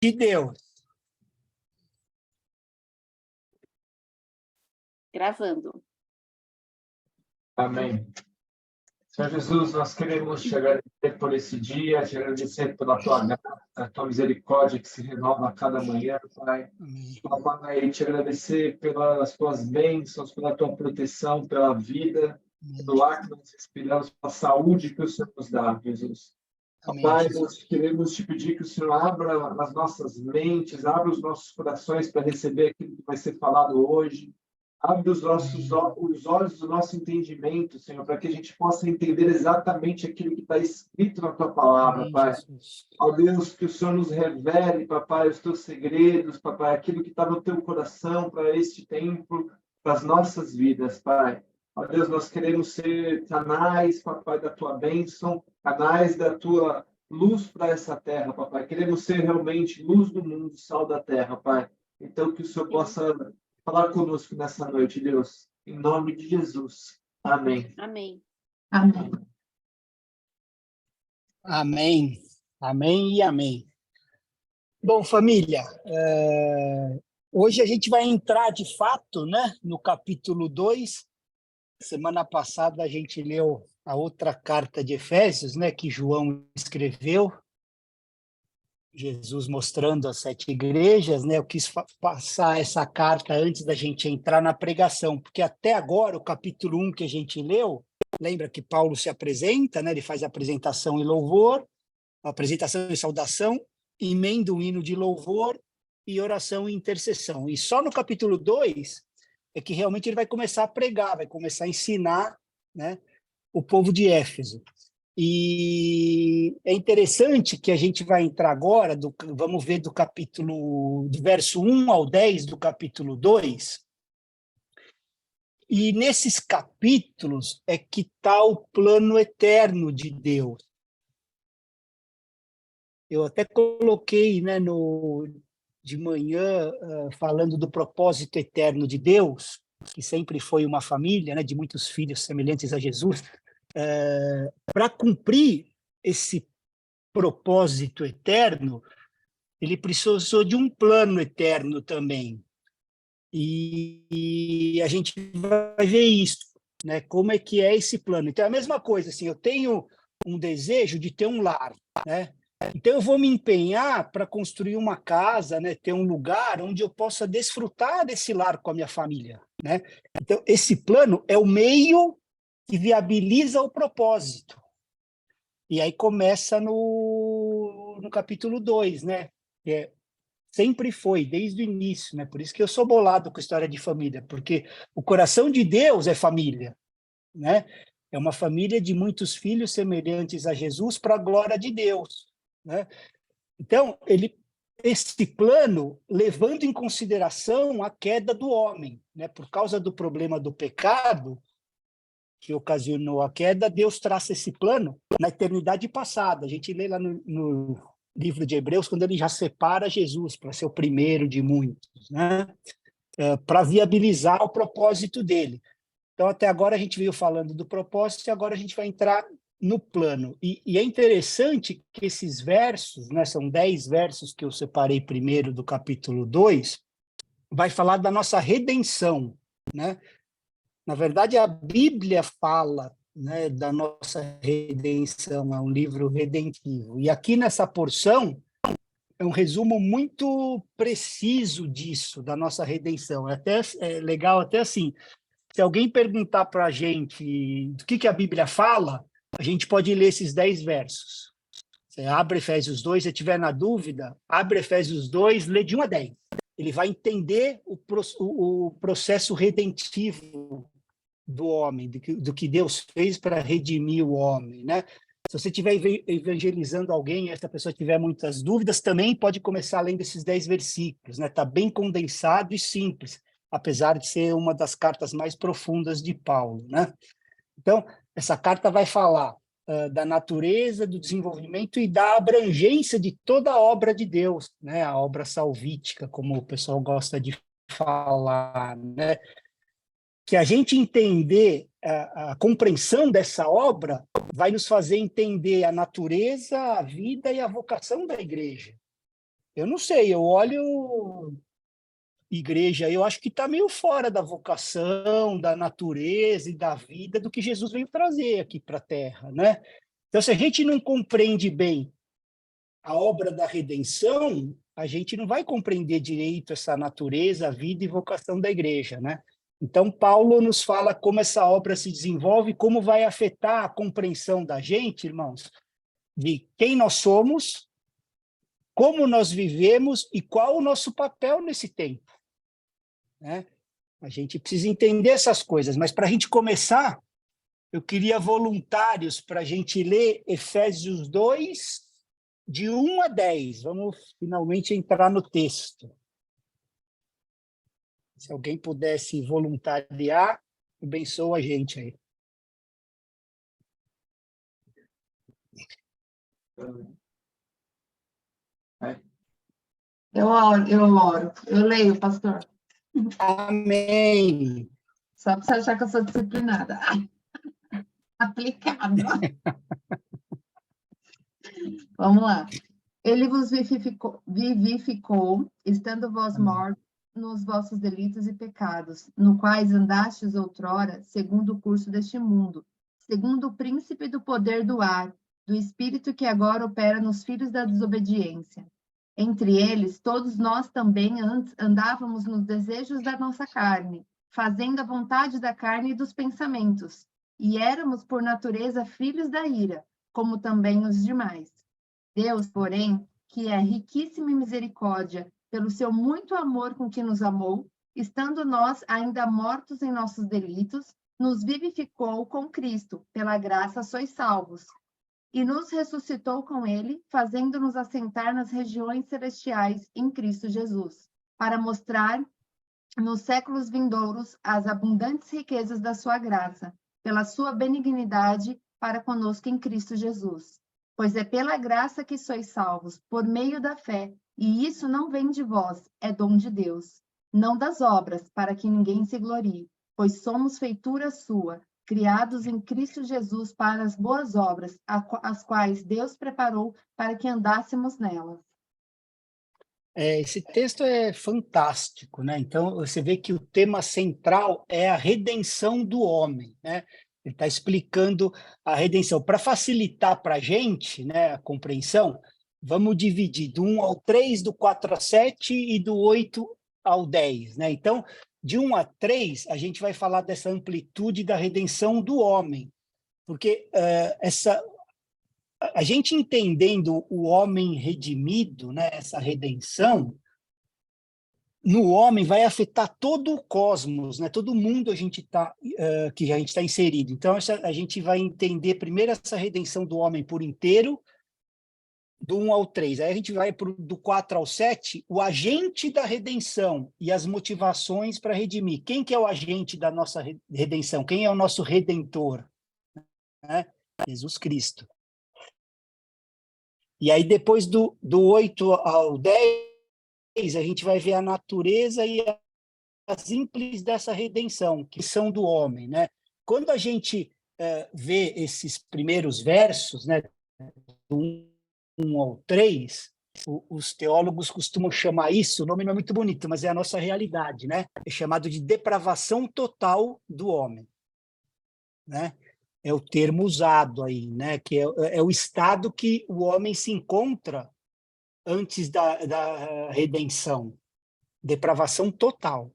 de Deus. Gravando. Amém. Senhor Jesus, nós queremos te agradecer por esse dia, te agradecer pela tua graça, a tua misericórdia que se renova a cada manhã, Pai. Pai, te agradecer pelas tuas bênçãos, pela tua proteção, pela vida, pelo ar que nós respiramos, pela saúde que o Senhor nos dá, Jesus. Pai, nós queremos te pedir que o Senhor abra as nossas mentes, abra os nossos corações para receber aquilo que vai ser falado hoje. Abre os olhos do nosso entendimento, Senhor, para que a gente possa entender exatamente aquilo que está escrito na Tua palavra, Pai. Ó Deus, que o Senhor nos revele, Papai, os Teus segredos, Papai, aquilo que está no Teu coração para este tempo, para as nossas vidas, Pai. Ó Deus, nós queremos ser canais, Papai, da Tua bênção, canais da Tua luz para essa terra, Papai. Queremos ser realmente luz do mundo, sal da terra, Pai. Então, que o Senhor possa falar conosco nessa noite, Deus. Em nome de Jesus. Amém. Amém. Amém. Amém. Amém e amém. Bom, família, hoje a gente vai entrar de fato, né, no capítulo 2. Semana passada a gente leu a outra carta de Efésios, né, que João escreveu. Jesus mostrando as 7 igrejas, né? Eu quis passar essa carta antes da gente entrar na pregação, porque até agora, o capítulo 1 que a gente leu, lembra que Paulo se apresenta, né? Ele faz a apresentação e louvor, a apresentação e saudação, emenda um hino de louvor e oração e intercessão. E só no capítulo 2 é que realmente ele vai começar a pregar, vai começar a ensinar, né, o povo de Éfeso. E é interessante que a gente vai entrar agora, vamos ver do verso 1 ao 10 do capítulo 2, e nesses capítulos é que está o plano eterno de Deus. Eu até coloquei, né, de manhã, falando do propósito eterno de Deus, que sempre foi uma família, né, de muitos filhos semelhantes a Jesus. Para cumprir esse propósito eterno, ele precisou de um plano eterno também. E a gente vai ver isso, né? Como é que é esse plano. Então, é a mesma coisa, assim, eu tenho um desejo de ter um lar, né? Então, eu vou me empenhar para construir uma casa, né? Ter um lugar onde eu possa desfrutar desse lar com a minha família, né? Então, esse plano é o meio que viabiliza o propósito. E aí começa no capítulo 2, né? Sempre foi, desde o início, né? Por isso que eu sou bolado com a história de família, porque o coração de Deus é família, né? É uma família de muitos filhos semelhantes a Jesus para a glória de Deus, né? Então, esse plano, levando em consideração a queda do homem, né? Por causa do problema do pecado, que ocasionou a queda, Deus traça esse plano na eternidade passada. A gente lê lá no livro de Hebreus, quando ele já separa Jesus para ser o primeiro de muitos, né? Para viabilizar o propósito dele. Então, até agora a gente veio falando do propósito e agora a gente vai entrar no plano. E é interessante que esses versos, né, são 10 versos que eu separei primeiro do capítulo 2, vai falar da nossa redenção, né? Na verdade, a Bíblia fala, né, da nossa redenção, é um livro redentivo. E aqui nessa porção é um resumo muito preciso disso, da nossa redenção. É legal até assim, se alguém perguntar para a gente do que a Bíblia fala, a gente pode ler esses 10 versos. Você abre Efésios 2, se tiver na dúvida, abre Efésios 2, lê de 1 a 10. Ele vai entender o processo redentivo do homem, do que Deus fez para redimir o homem, né? Se você estiver evangelizando alguém e essa pessoa tiver muitas dúvidas, também pode começar lendo esses 10 versículos, né? Está bem condensado e simples, apesar de ser uma das cartas mais profundas de Paulo, né? Então, essa carta vai falar da natureza, do desenvolvimento e da abrangência de toda a obra de Deus, né? A obra salvífica, como o pessoal gosta de falar, né? Que a gente entender a compreensão dessa obra vai nos fazer entender a natureza, a vida e a vocação da igreja. Eu não sei, eu olho igreja, eu acho que está meio fora da vocação, da natureza e da vida do que Jesus veio trazer aqui para a Terra, né? Então, se a gente não compreende bem a obra da redenção, a gente não vai compreender direito essa natureza, a vida e vocação da igreja, né? Então, Paulo nos fala como essa obra se desenvolve, como vai afetar a compreensão da gente, irmãos, de quem nós somos, como nós vivemos e qual o nosso papel nesse tempo, né? A gente precisa entender essas coisas, mas para a gente começar, eu queria voluntários para a gente ler Efésios 2, de 1 a 10. Vamos finalmente entrar no texto. Se alguém pudesse voluntariar, abençoa a gente aí. Eu oro. Eu leio, pastor. Amém. Só para você achar que eu sou disciplinada. Aplicado. Vamos lá. Ele vos vivificou, estando vós mortos nos vossos delitos e pecados, no quais andastes outrora, segundo o curso deste mundo, segundo o príncipe do poder do ar, do espírito que agora opera nos filhos da desobediência. Entre eles, todos nós também antes andávamos nos desejos da nossa carne, fazendo a vontade da carne e dos pensamentos, e éramos, por natureza, filhos da ira, como também os demais. Deus, porém, que é riquíssimo em misericórdia, pelo seu muito amor com que nos amou, estando nós ainda mortos em nossos delitos, nos vivificou com Cristo, pela graça sois salvos, e nos ressuscitou com ele, fazendo-nos assentar nas regiões celestiais em Cristo Jesus, para mostrar nos séculos vindouros as abundantes riquezas da sua graça, pela sua benignidade para conosco em Cristo Jesus. Pois é pela graça que sois salvos, por meio da fé, e isso não vem de vós, é dom de Deus, não das obras, para que ninguém se glorie, pois somos feitura sua, criados em Cristo Jesus para as boas obras, as quais Deus preparou para que andássemos nelas. Esse texto é fantástico, né? Então, você vê que o tema central é a redenção do homem, né? Ele está explicando a redenção. Para facilitar para a gente, né, a compreensão, vamos dividir do 1 ao 3, do 4 a 7 e do 8 ao 10, né? Então, de 1 a 3, a gente vai falar dessa amplitude da redenção do homem, porque a gente entendendo o homem redimido, né, essa redenção, no homem vai afetar todo o cosmos, né, todo mundo que a gente está inserido. Então, a gente vai entender primeiro essa redenção do homem por inteiro, do 1 ao 3. Aí a gente vai do 4 ao 7, o agente da redenção e as motivações para redimir. Quem que é o agente da nossa redenção? Quem é o nosso redentor? Né? Jesus Cristo. E aí, depois do 8 ao 10, a gente vai ver a natureza e as ímplices dessa redenção, que são do homem, né? Quando a gente vê esses primeiros versos, né, do 1 ao 3, os teólogos costumam chamar isso, o nome não é muito bonito, mas é a nossa realidade, né? É chamado de depravação total do homem, né? É o termo usado aí, né? Que é o estado que o homem se encontra antes da redenção. Depravação total.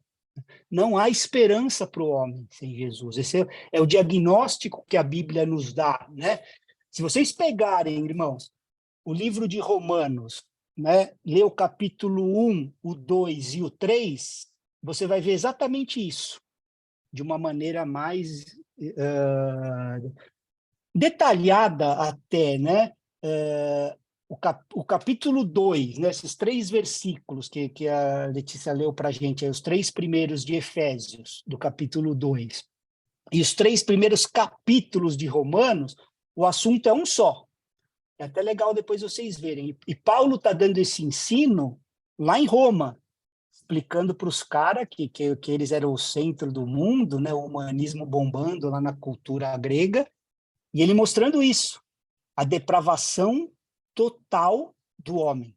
Não há esperança para o homem sem Jesus. Esse é o diagnóstico que a Bíblia nos dá, né? Se vocês pegarem, irmãos, o livro de Romanos, né, ler o capítulo 1, o 2 e o 3, você vai ver exatamente isso, de uma maneira mais detalhada até, né? O capítulo 2, né, esses 3 versículos que a Letícia leu para a gente, os 3 primeiros de Efésios, do capítulo 2, e os 3 primeiros capítulos de Romanos, o assunto é um só. É até legal depois vocês verem. E Paulo está dando esse ensino lá em Roma, explicando para os caras que eles eram o centro do mundo, né, o humanismo bombando lá na cultura grega, e ele mostrando isso, a depravação total do homem.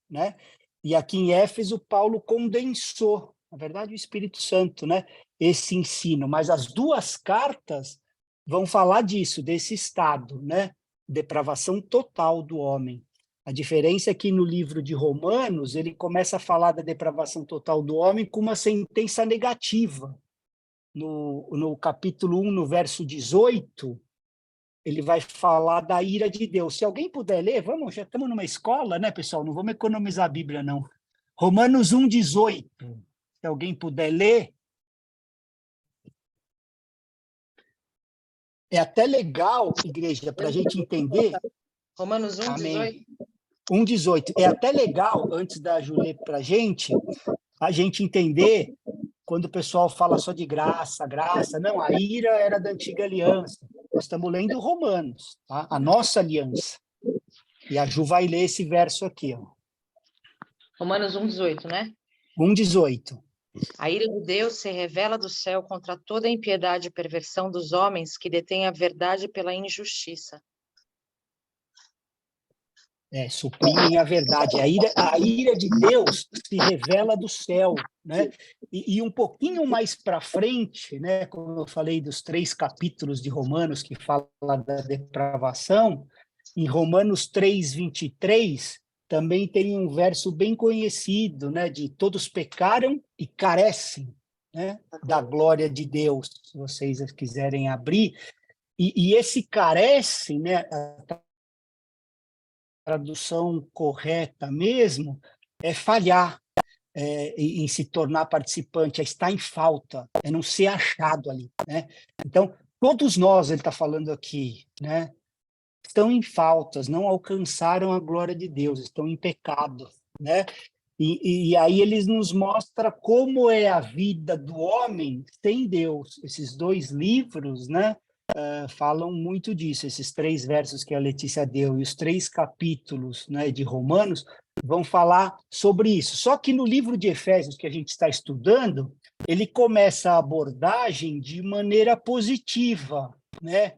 né? E aqui em Éfeso, Paulo condensou, na verdade, o Espírito Santo, né? Esse ensino. Mas as duas cartas vão falar disso, desse estado, né? Depravação total do homem. A diferença é que no livro de Romanos, ele começa a falar da depravação total do homem com uma sentença negativa. No capítulo 1, no verso 18, ele vai falar da ira de Deus. Se alguém puder ler, vamos, já estamos numa escola, né, pessoal? Não vamos economizar a Bíblia, não. Romanos 1, 18. Se alguém puder ler. É até legal, igreja, para a gente entender. Romanos 1, Amém. 18. 1,18. É até legal, antes da Ju ler para a gente entender quando o pessoal fala só de graça, graça. Não, a ira era da antiga aliança. Nós estamos lendo Romanos, tá? A nossa aliança. E a Ju vai ler esse verso aqui, ó. Romanos 1, 18, né? 1,18. A ira de Deus se revela do céu contra toda a impiedade e perversão dos homens que detêm a verdade pela injustiça. Suprimem a verdade. A ira de Deus se revela do céu, né? E um pouquinho mais para frente, né, como eu falei dos 3 capítulos de Romanos que fala da depravação, em Romanos 3, 23, também tem um verso bem conhecido, né, de todos pecaram e carecem, né, da glória de Deus, se vocês quiserem abrir. E esse carece, né, tradução correta mesmo, é falhar em se tornar participante, é estar em falta, é não ser achado ali, né? Então, todos nós, ele está falando aqui, né, estão em faltas, não alcançaram a glória de Deus, estão em pecado, né? E aí eles nos mostra como é a vida do homem sem Deus. Esses 2 livros, né, falam muito disso. Esses 3 versos que a Letícia deu e os 3 capítulos, né, de Romanos vão falar sobre isso. Só que no livro de Efésios que a gente está estudando, ele começa a abordagem de maneira positiva, né?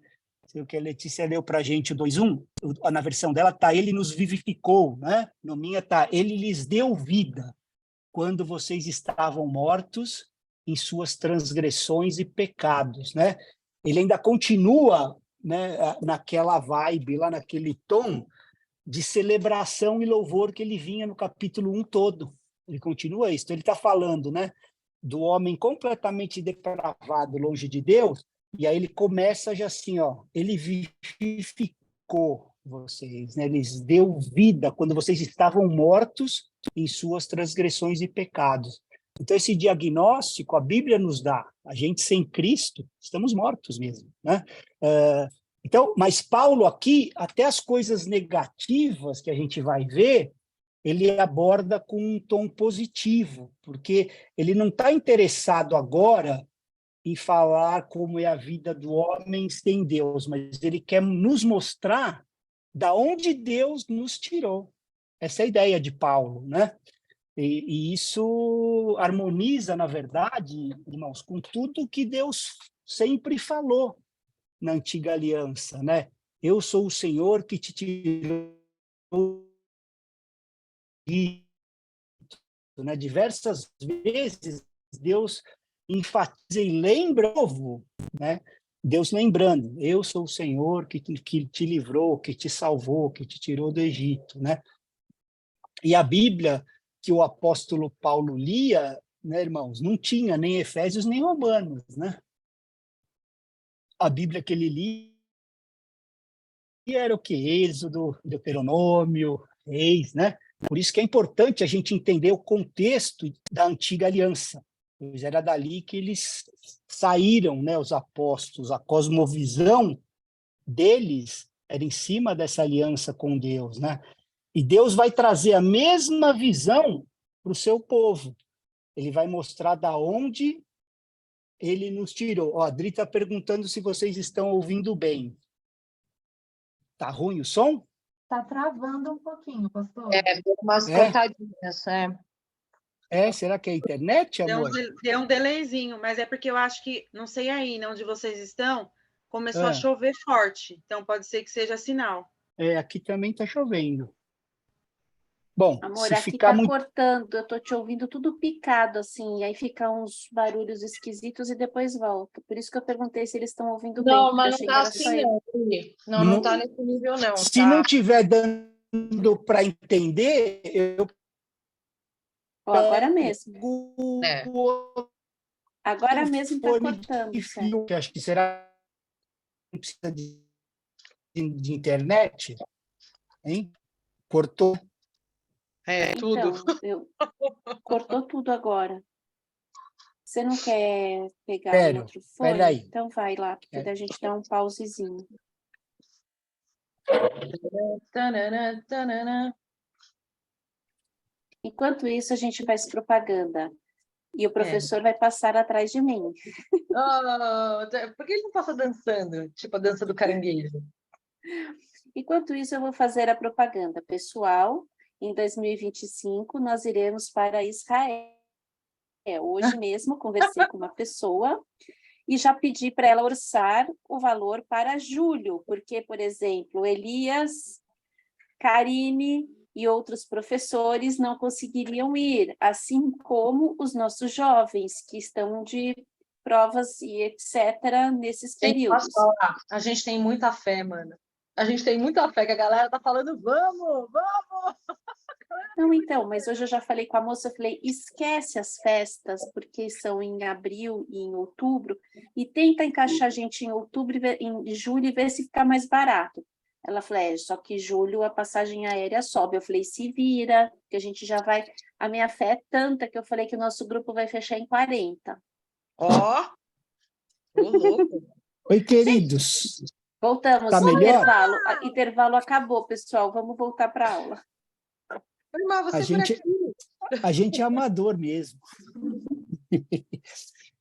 O que a Letícia leu para a gente, o 2:1, na versão dela está, ele nos vivificou, né? No minha está, ele lhes deu vida quando vocês estavam mortos em suas transgressões e pecados, né? Ele ainda continua, né, naquela vibe, lá naquele tom de celebração e louvor que ele vinha no capítulo 1 todo. Ele continua isso. Então, ele está falando, né, do homem completamente depravado, longe de Deus, e aí ele começa já assim, ó, ele vivificou vocês, né? Ele lhes deu vida quando vocês estavam mortos em suas transgressões e pecados. Então, esse diagnóstico a Bíblia nos dá. A gente sem Cristo, estamos mortos mesmo, né? Então, mas Paulo aqui, até as coisas negativas que a gente vai ver, ele aborda com um tom positivo, porque ele não está interessado agora em falar como é a vida do homem sem Deus, mas ele quer nos mostrar da onde Deus nos tirou. Essa é a ideia de Paulo, né? E isso harmoniza, na verdade, irmãos, com tudo que Deus sempre falou na antiga aliança, né? Eu sou o Senhor que te tirou, né? Diversas vezes Deus enfatiza e lembra, né? Deus lembrando, eu sou o Senhor que te livrou, que te salvou, que te tirou do Egito, né? E a Bíblia que o apóstolo Paulo lia, né, irmãos, não tinha nem Efésios nem Romanos, né? A Bíblia que ele lia era o que? Êxodo, Deuteronômio, Reis, né? Por isso que é importante a gente entender o contexto da antiga aliança. Pois era dali que eles saíram, né, os apóstolos, a cosmovisão deles era em cima dessa aliança com Deus, né? E Deus vai trazer a mesma visão para o seu povo. Ele vai mostrar da onde ele nos tirou. Ó, a Adri está perguntando se vocês estão ouvindo bem. Tá ruim o som? Tá travando um pouquinho, pastor. Deu umas cortadinhas, Será que é a internet, amor? Deu um delayzinho, mas é porque eu acho que, não sei aí, onde vocês estão, começou a chover forte. Então, pode ser que seja sinal. Aqui também está chovendo. Bom, Amor, se aqui ficar tá muito... cortando, eu tô te ouvindo tudo picado, assim, e aí fica uns barulhos esquisitos e depois volta. Por isso que eu perguntei se eles estão ouvindo bem, Não, porque eu mas não achei que tá era só assim, eu. não. Pri. Não, não tá nesse nível, não. Se Tá. não tiver dando para entender, eu Ó, agora mesmo. pego É. o Agora mesmo tá fone cortando, de Sérgio. fio, que acho que será que precisa de internet, hein? Cortou. É, tudo. Então, cortou tudo agora. Você não quer pegar um Espera outro fone? aí. Então vai lá, porque daí a gente dá um pausezinho. Tanana, tanana. Enquanto isso, a gente faz propaganda. E o professor vai passar atrás de mim. Por que ele não passa dançando? Tipo a dança do caranguejo. Enquanto isso, eu vou fazer a propaganda. Pessoal, em 2025, nós iremos para Israel. Hoje mesmo, conversei com uma pessoa e já pedi para ela orçar o valor para julho, porque, por exemplo, Elias, Karine e outros professores não conseguiriam ir, assim como os nossos jovens, que estão de provas e etc. nesses períodos. A gente tem muita fé, mano. A gente tem muita fé que a galera tá falando, vamos, vamos! Não, então, mas hoje eu já falei com a moça, eu falei, esquece as festas, porque são em abril e em outubro, e tenta encaixar a gente em outubro, em julho, e ver se fica mais barato. Ela falou, só que julho a passagem aérea sobe. Eu falei, se vira, que a gente já vai... A minha fé é tanta que eu falei que o nosso grupo vai fechar em 40. Ó! Ô, louco! Oi, queridos. Voltamos, Tá melhor? intervalo. Intervalo acabou, pessoal, vamos voltar para a aula. Mas você A gente é amador mesmo.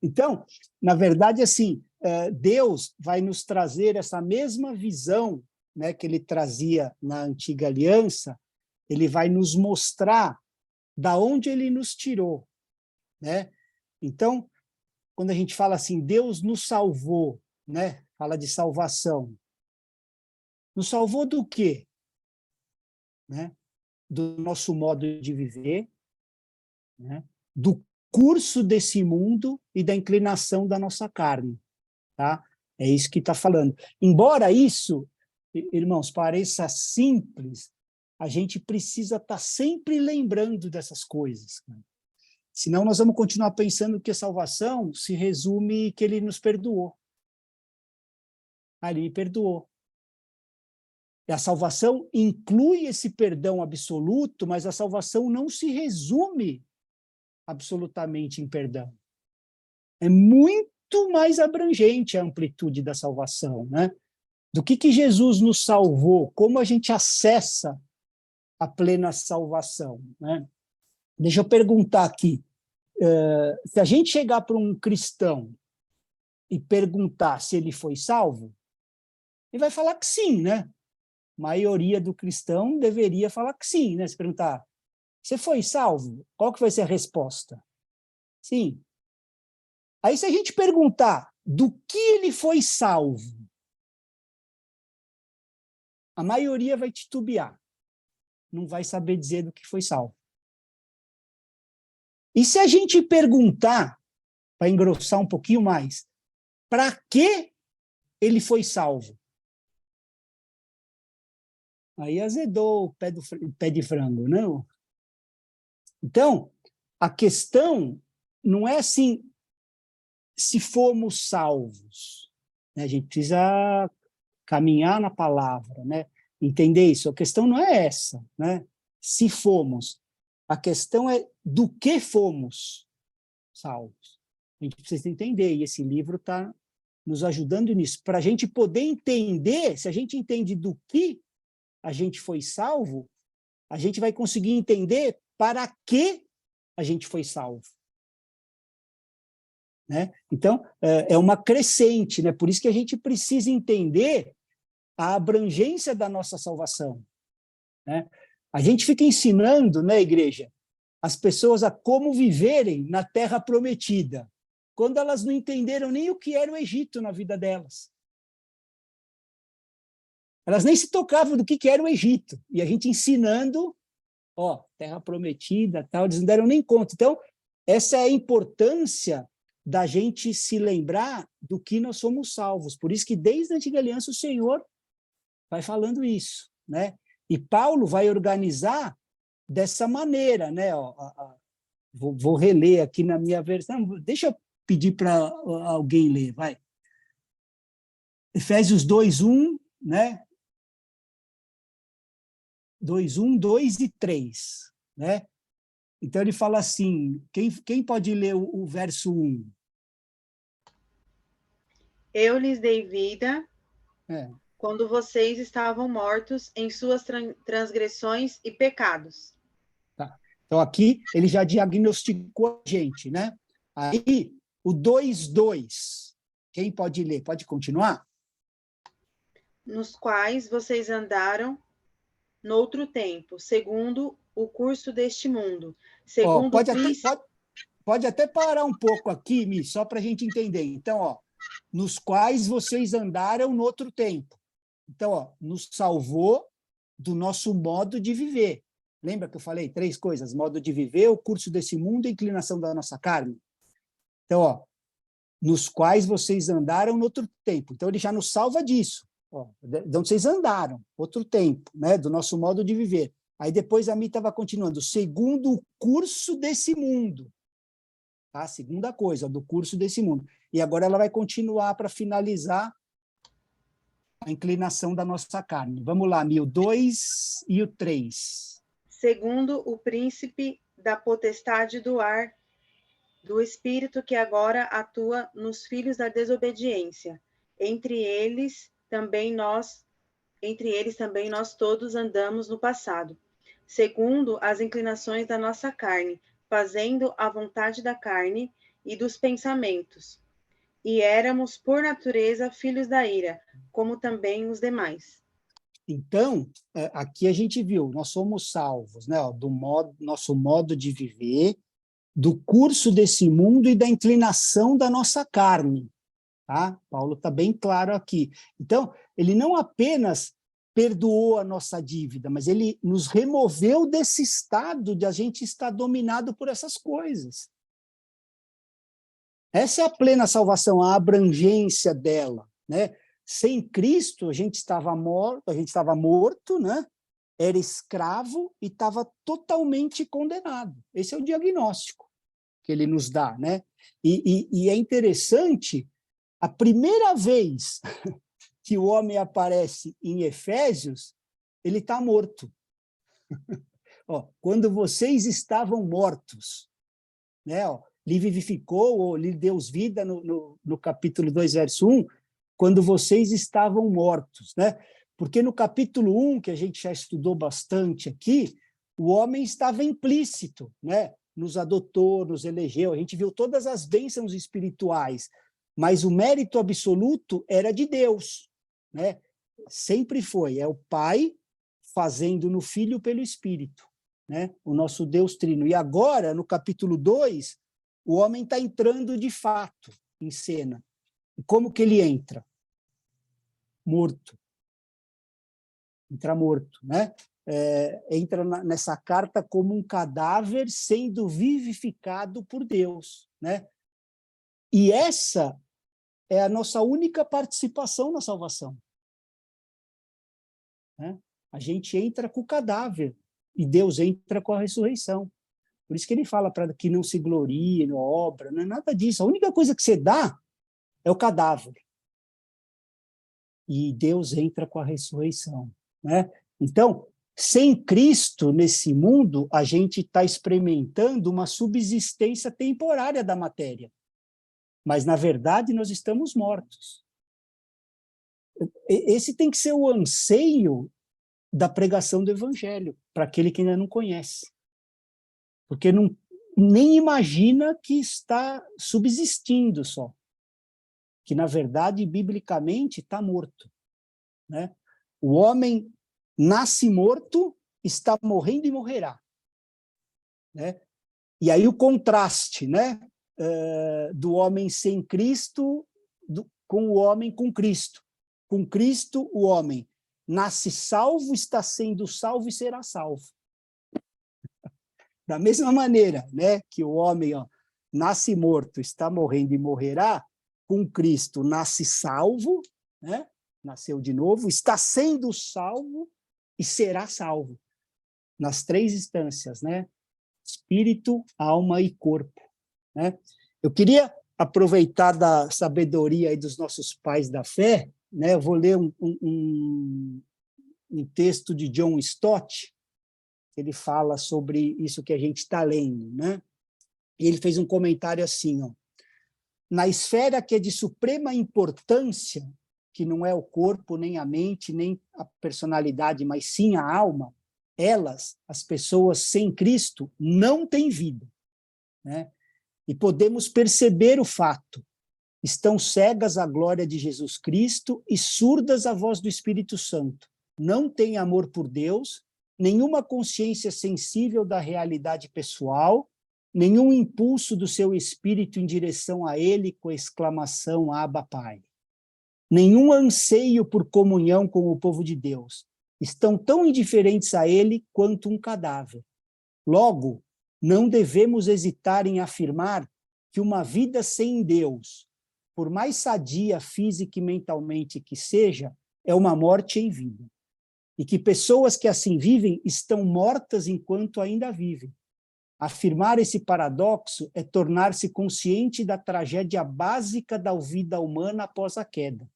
Então, na verdade, assim, Deus vai nos trazer essa mesma visão, né, que ele trazia na antiga aliança. Ele vai nos mostrar da onde ele nos tirou, né? Então, quando a gente fala assim, Deus nos salvou, né? Fala de salvação. Nos salvou do quê? Né? Do nosso modo de viver, né? Do curso desse mundo e da inclinação da nossa carne, tá? É isso que está falando. Embora isso, irmãos, pareça simples, a gente precisa estar sempre lembrando dessas coisas. Né? Senão nós vamos continuar pensando que a salvação se resume que ele nos perdoou. Ele me perdoou. E a salvação inclui esse perdão absoluto, mas a salvação não se resume absolutamente em perdão. É muito mais abrangente a amplitude da salvação, né? Do que Jesus nos salvou, como a gente acessa a plena salvação, né? Deixa eu perguntar aqui, se a gente chegar para um cristão e perguntar se ele foi salvo, ele vai falar que sim, né? A maioria do cristão deveria falar que sim, né? Se perguntar, você foi salvo? Qual que vai ser a resposta? Sim. Aí, se a gente perguntar do que ele foi salvo, a maioria vai titubear. Não vai saber dizer do que foi salvo. E se a gente perguntar, para engrossar um pouquinho mais, para que ele foi salvo? Aí azedou o pé de frango, não? Então, a questão não é assim, se fomos salvos. Né? A gente precisa caminhar na palavra, né? Entender isso. A questão não é essa, né? Se fomos. A questão é do que fomos salvos. A gente precisa entender, e esse livro está nos ajudando nisso. Para a gente poder entender, se a gente entende do que a gente foi salvo, a gente vai conseguir entender para que a gente foi salvo. Né? Então, é uma crescente, né? Por isso que a gente precisa entender a abrangência da nossa salvação. Né? A gente fica ensinando, né, igreja, as pessoas a como viverem na terra prometida, quando elas não entenderam nem o que era o Egito na vida delas. Elas nem se tocavam do que era o Egito. E a gente ensinando ó, terra prometida, tal, eles não deram nem conta. Então, essa é a importância da gente se lembrar do que nós somos salvos. Por isso que desde a Antiga Aliança o Senhor vai falando isso, né? E Paulo vai organizar dessa maneira, né? Ó, vou reler aqui na minha versão. Deixa eu pedir para alguém ler, vai. Efésios 2:1, né? 2:1, 2 e 3, né? Então ele fala assim, quem pode ler o verso 1? Eu lhes dei vida É. quando vocês estavam mortos em suas transgressões e pecados. Tá. Então, aqui ele já diagnosticou a gente, né? Aí, o 2:2. Quem pode ler? Pode continuar? Nos quais vocês andaram noutro tempo, segundo o curso deste mundo, Ó, segundo o príncipe... pode até parar um pouco aqui, Mi, só para a gente entender. Então, ó, nos quais vocês andaram no outro tempo. Então, ó, nos salvou do nosso modo de viver. Lembra que eu falei 3 coisas? Modo de viver, o curso desse mundo e a inclinação da nossa carne. Então, ó, nos quais vocês andaram no outro tempo. Então, ele já nos salva disso. Ó, de onde vocês andaram, outro tempo, né? Do nosso modo de viver. Aí depois a Mi estava continuando, segundo o curso desse mundo. Tá? Segunda coisa, do curso desse mundo. E agora ela vai continuar para finalizar a inclinação da nossa carne. Vamos lá, Mi, o 2 e o 3. Segundo o príncipe da potestade do ar, do espírito que agora atua nos filhos da desobediência. Entre eles também nós todos andamos no passado, segundo as inclinações da nossa carne, fazendo a vontade da carne e dos pensamentos. E éramos, por natureza, filhos da ira, como também os demais. Então, aqui a gente viu, nós somos salvos, né, ó, nosso modo de viver, do curso desse mundo e da inclinação da nossa carne. Tá? Paulo está bem claro aqui. Então, ele não apenas perdoou a nossa dívida, mas ele nos removeu desse estado de a gente estar dominado por essas coisas. Essa é a plena salvação, a abrangência dela, né? Sem Cristo, a gente estava morto, né? Era escravo e estava totalmente condenado. Esse é o diagnóstico que ele nos dá, né? E é interessante, a primeira vez que o homem aparece em Efésios, ele está morto. Ó, quando vocês estavam mortos, né? Ó, lhe vivificou ou lhe deu vida no capítulo 2, verso 1, quando vocês estavam mortos, né? Porque no capítulo 1, que a gente já estudou bastante aqui, o homem estava implícito, né? Nos adotou, nos elegeu, a gente viu todas as bênçãos espirituais, mas o mérito absoluto era de Deus, né? Sempre foi, é o Pai fazendo no Filho pelo Espírito, né? O nosso Deus Trino. E agora, no capítulo 2, o homem está entrando de fato em cena. E como que ele entra? Morto. Entra morto, né? Entra nessa carta como um cadáver sendo vivificado por Deus, né? E essa é a nossa única participação na salvação, né? A gente entra com o cadáver e Deus entra com a ressurreição. Por isso que ele fala para que não se glorie na obra, não é nada disso. A única coisa que você dá é o cadáver. E Deus entra com a ressurreição, né? Então, sem Cristo nesse mundo, a gente está experimentando uma subsistência temporária da matéria. Mas, na verdade, nós estamos mortos. Esse tem que ser o anseio da pregação do Evangelho, para aquele que ainda não conhece. Porque nem imagina que está subsistindo só. Que, na verdade, biblicamente, está morto, né? O homem nasce morto, está morrendo e morrerá, né? E aí o contraste, né? Do homem sem Cristo com o homem com Cristo. Com Cristo, o homem nasce salvo, está sendo salvo e será salvo. Da mesma maneira, né, que o homem, ó, nasce morto, está morrendo e morrerá, com Cristo nasce salvo, né, nasceu de novo, está sendo salvo e será salvo. Nas 3 instâncias, né? Espírito, alma e corpo, né? Eu queria aproveitar da sabedoria aí dos nossos pais da fé, né? Eu vou ler um texto de John Stott, ele fala sobre isso que a gente está lendo, né? E ele fez um comentário assim, ó: na esfera que é de suprema importância, que não é o corpo, nem a mente, nem a personalidade, mas sim a alma, elas, as pessoas sem Cristo, não têm vida, né? E podemos perceber o fato. Estão cegas à glória de Jesus Cristo e surdas à voz do Espírito Santo. Não têm amor por Deus, nenhuma consciência sensível da realidade pessoal, nenhum impulso do seu espírito em direção a ele com a exclamação Abba, Pai. Nenhum anseio por comunhão com o povo de Deus. Estão tão indiferentes a ele quanto um cadáver. Logo, não devemos hesitar em afirmar que uma vida sem Deus, por mais sadia física e mentalmente que seja, é uma morte em vida. E que pessoas que assim vivem estão mortas enquanto ainda vivem. Afirmar esse paradoxo é tornar-se consciente da tragédia básica da vida humana após a queda.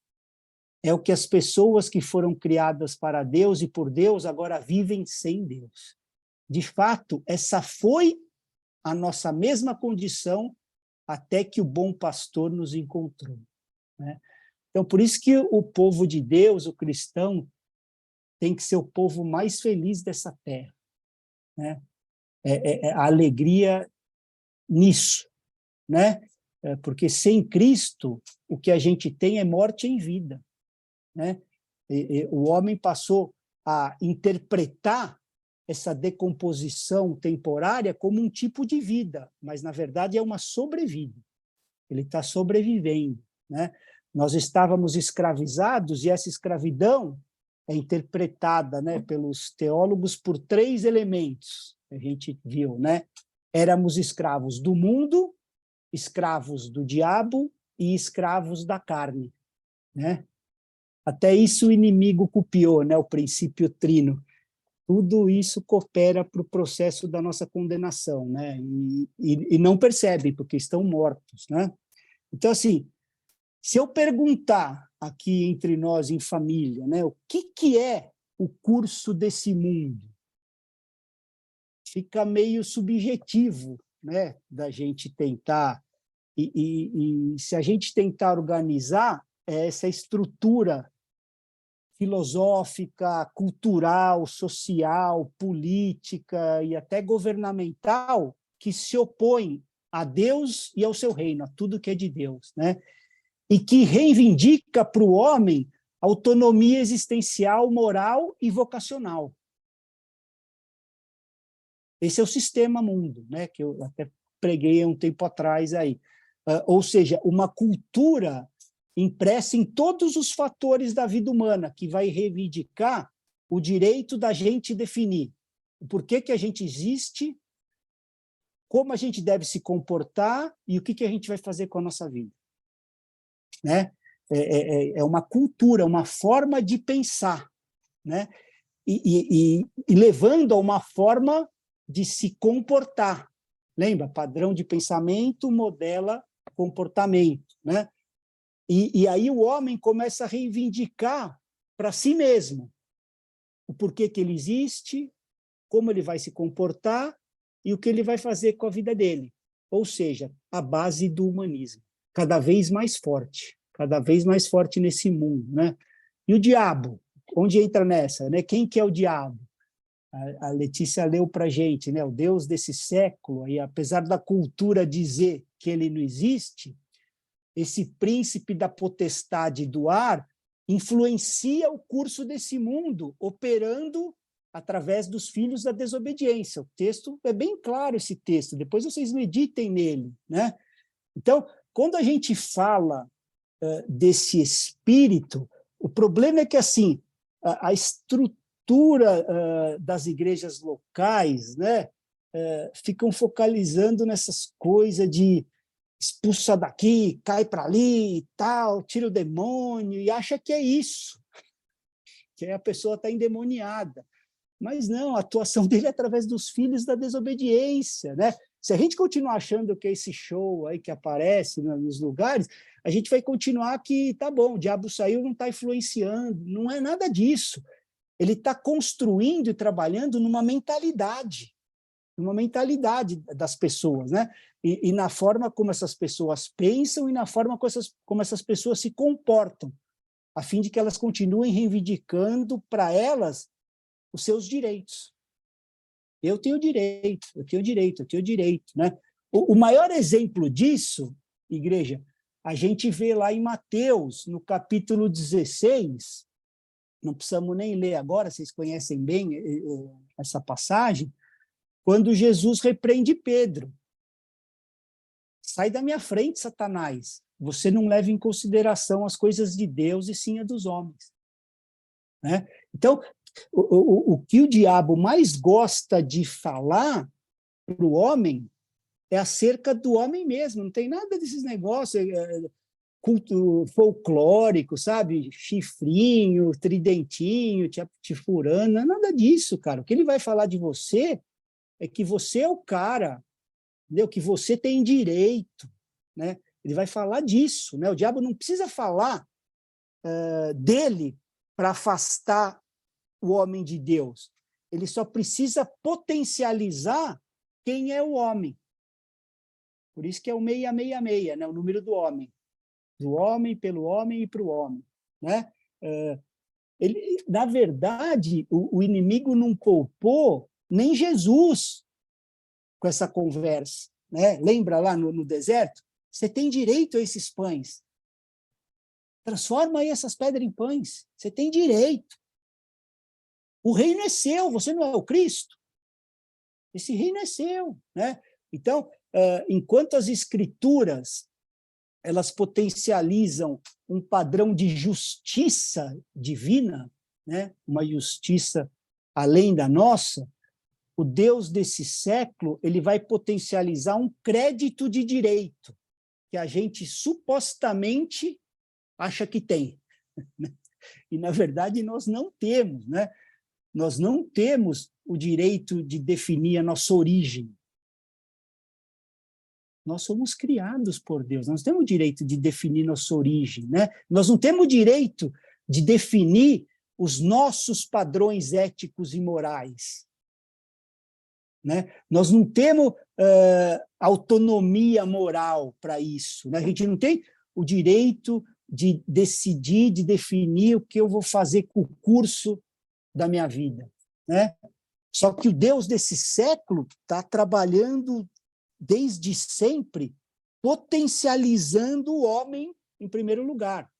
É o que as pessoas que foram criadas para Deus e por Deus agora vivem sem Deus. De fato, essa foi a nossa mesma condição até que o bom pastor nos encontrou, né? Então, por isso que o povo de Deus, o cristão, tem que ser o povo mais feliz dessa terra, né? A alegria nisso, né? Porque sem Cristo, o que a gente tem é morte em vida, né? O homem passou a interpretar essa decomposição temporária como um tipo de vida, mas, na verdade, é uma sobrevida. Ele está sobrevivendo, né? Nós estávamos escravizados e essa escravidão é interpretada, né, pelos teólogos por 3 elementos, a gente viu, né? Éramos escravos do mundo, escravos do diabo e escravos da carne, né? Até isso o inimigo copiou, né? O princípio trino. Tudo isso coopera para o processo da nossa condenação, né? E não percebem, porque estão mortos, né? Então, assim, se eu perguntar aqui entre nós, em família, né, o que é o curso desse mundo? Fica meio subjetivo, né, da gente tentar, e se a gente tentar organizar essa estrutura filosófica, cultural, social, política e até governamental que se opõe a Deus e ao seu reino, a tudo que é de Deus, né? E que reivindica para o homem autonomia existencial, moral e vocacional. Esse é o sistema mundo, né? Que eu até preguei há um tempo atrás aí. Ou seja, uma cultura impressa em todos os fatores da vida humana, que vai reivindicar o direito da gente definir o porquê que a gente existe, como a gente deve se comportar e o que a gente vai fazer com a nossa vida, né? É uma cultura, uma forma de pensar, né? E levando a uma forma de se comportar. Lembra? Padrão de pensamento modela comportamento, né? E aí o homem começa a reivindicar para si mesmo o porquê que ele existe, como ele vai se comportar e o que ele vai fazer com a vida dele. Ou seja, a base do humanismo, cada vez mais forte nesse mundo, né? E o diabo, onde entra nessa, né? Quem que é o diabo? A Letícia leu para a gente, né? O Deus desse século, e apesar da cultura dizer que ele não existe, esse príncipe da potestade do ar influencia o curso desse mundo, operando através dos filhos da desobediência. O texto é bem claro, esse texto, depois vocês meditem nele, né? Então, quando a gente fala desse espírito, o problema é que, assim, a estrutura das igrejas locais, né, ficam focalizando nessas coisas de expulsa daqui, cai para ali e tal, tira o demônio, e acha que é isso, que a pessoa está endemoniada. Mas não, a atuação dele é através dos filhos da desobediência, né? Se a gente continuar achando que é esse show aí que aparece nos lugares, a gente vai continuar que, tá bom, o diabo saiu, não está influenciando, não é nada disso. Ele está construindo e trabalhando numa mentalidade das pessoas, né? E na forma como essas pessoas pensam e na forma como essas pessoas se comportam, a fim de que elas continuem reivindicando para elas os seus direitos. Eu tenho direito, eu tenho direito, eu tenho direito, né? O maior exemplo disso, igreja, a gente vê lá em Mateus, no capítulo 16, não precisamos nem ler agora, vocês conhecem bem essa passagem, quando Jesus repreende Pedro. Sai da minha frente, Satanás. Você não leva em consideração as coisas de Deus e sim a dos homens. Né? Então, o que o diabo mais gosta de falar para o homem é acerca do homem mesmo. Não tem nada desses negócios culto folclórico, sabe? Chifrinho, tridentinho, tifurano, não é nada disso, cara. O que ele vai falar de você é que você é o cara, entendeu? Que você tem direito, né? Ele vai falar disso, né? O diabo não precisa falar dele para afastar o homem de Deus. Ele só precisa potencializar quem é o homem. Por isso que é o 666, né? O número do homem, pelo homem e para o homem, né? Na verdade, o inimigo não poupou nem Jesus com essa conversa, né? Lembra lá no deserto? Você tem direito a esses pães. Transforma aí essas pedras em pães. Você tem direito. O reino é seu, você não é o Cristo. Esse reino é seu, né? Então, enquanto as escrituras elas potencializam um padrão de justiça divina, né? Uma justiça além da nossa, o Deus desse século ele vai potencializar um crédito de direito que a gente supostamente acha que tem. E, na verdade, nós não temos, né? Nós não temos o direito de definir a nossa origem. Nós somos criados por Deus, nós temos o direito de definir nossa origem, né? Nós não temos o direito de definir os nossos padrões éticos e morais. Né? Nós não temos autonomia moral para isso. Né? A gente não tem o direito de decidir, de definir o que eu vou fazer com o curso da minha vida. Né? Só que o Deus desse século está trabalhando desde sempre, potencializando o homem em primeiro lugar.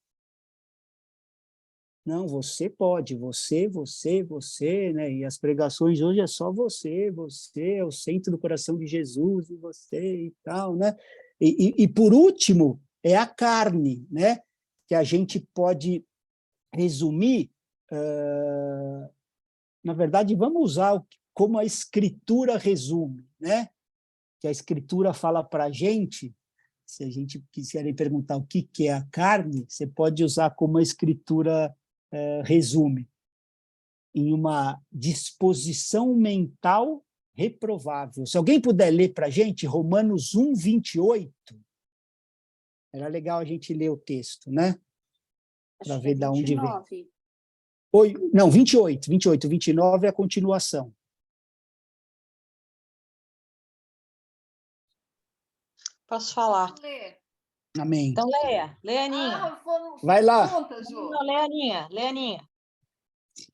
Não, você pode, você, né? E as pregações hoje é só você é o centro do coração de Jesus, e você e tal, né? E por último, é a carne, né? Que a gente pode resumir, na verdade, vamos usar como a Escritura resume, né? Que a Escritura fala para a gente, se a gente quiser perguntar o que é a carne, você pode usar como a Escritura resume, em uma disposição mental reprovável. Se alguém puder ler para a gente, Romanos 1, 28, era legal a gente ler o texto, né? Para ver de onde vem. Não, 28, 29 é a continuação. Posso falar? Amém. Então, leia, Aninha. Vai lá. Não, lê, Aninha.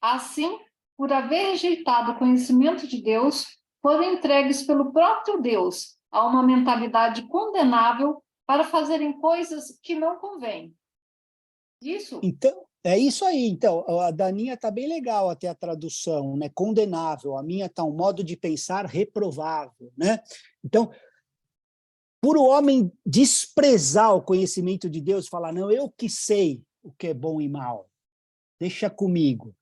Assim, por haver rejeitado o conhecimento de Deus, foram entregues pelo próprio Deus a uma mentalidade condenável para fazerem coisas que não convêm. Isso? Então, é isso aí. Então, a Daninha está bem legal até a tradução, né? Condenável. A minha está um modo de pensar reprovável, né? Então, por o homem desprezar o conhecimento de Deus, falar, não, eu que sei o que é bom e mal, deixa comigo.